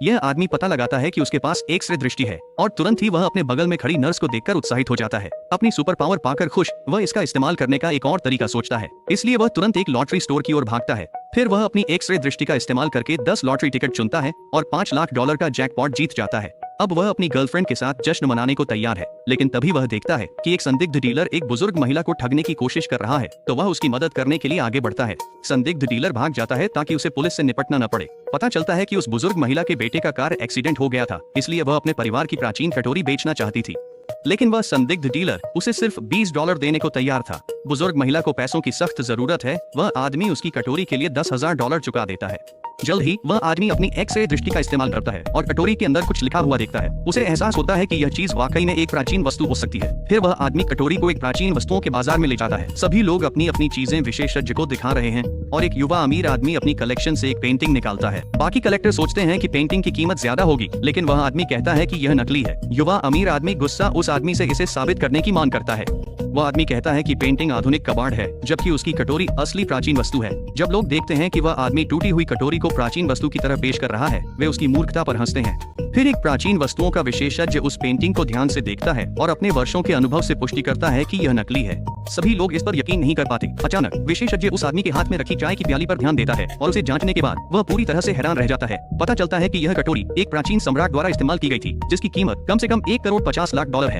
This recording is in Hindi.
यह आदमी पता लगाता है कि उसके पास एक्स-रे दृष्टि है और तुरंत ही वह अपने बगल में खड़ी नर्स को देखकर उत्साहित हो जाता है। अपनी सुपर पावर पाकर खुश, वह इसका इस्तेमाल करने का एक और तरीका सोचता है, इसलिए वह तुरंत एक लॉटरी स्टोर की ओर भागता है। फिर वह अपनी एक्स-रे दृष्टि का इस्तेमाल करके 10 लॉटरी टिकट चुनता है और $5 लाख का जैकपॉट जीत जाता है। अब वह अपनी गर्लफ्रेंड के साथ जश्न मनाने को तैयार है, लेकिन तभी वह देखता है कि एक संदिग्ध डीलर एक बुजुर्ग महिला को ठगने की कोशिश कर रहा है, तो वह उसकी मदद करने के लिए आगे बढ़ता है। संदिग्ध डीलर भाग जाता है ताकि उसे पुलिस से निपटना न पड़े। पता चलता है कि उस बुजुर्ग महिला के बेटे का कार एक्सीडेंट हो गया था, इसलिए वह अपने परिवार की प्राचीन कटोरी बेचना चाहती थी, लेकिन वह संदिग्ध डीलर उसे सिर्फ $20 देने को तैयार था। बुजुर्ग महिला को पैसों की सख्त जरूरत है, वह आदमी उसकी कटोरी के लिए $10,000 चुका देता है। जल्द ही वह आदमी अपनी एक्स-रे दृष्टि का इस्तेमाल करता है और कटोरी के अंदर कुछ लिखा हुआ देखता है। उसे एहसास होता है कि यह चीज वाकई में एक प्राचीन वस्तु हो सकती है। फिर वह आदमी कटोरी को एक प्राचीन वस्तुओं के बाजार में ले जाता है। सभी लोग अपनी अपनी चीजें विशेषज्ञ को दिखा रहे हैं और एक युवा अमीर आदमी अपनी कलेक्शन से एक पेंटिंग निकालता है। बाकी कलेक्टर सोचते हैं कि पेंटिंग की कीमत ज्यादा होगी, लेकिन वह आदमी कहता है कि यह नकली है। युवा अमीर आदमी गुस्सा उस आदमी से इसे साबित करने की मांग करता है। वह आदमी कहता है कि पेंटिंग आधुनिक कबाड़ है, जबकि उसकी कटोरी असली प्राचीन वस्तु है। जब लोग देखते हैं कि वह आदमी टूटी हुई कटोरी को प्राचीन वस्तु की तरह पेश कर रहा है, वे उसकी मूर्खता पर हंसते हैं। फिर एक प्राचीन वस्तुओं का विशेषज्ञ उस पेंटिंग को ध्यान से देखता है और अपने वर्षों के अनुभव से पुष्टि करता है कि यह नकली है। सभी लोग इस पर यकीन नहीं कर पाते। अचानक विशेषज्ञ उस आदमी के हाथ में रखी चाय की प्याली पर ध्यान देता है और उसे जांचने के बाद वह पूरी तरह से हैरान रह जाता है। पता चलता है कि यह कटोरी एक प्राचीन सम्राट द्वारा इस्तेमाल की गई थी, जिसकी कीमत कम से कम $1,50,00,000 है।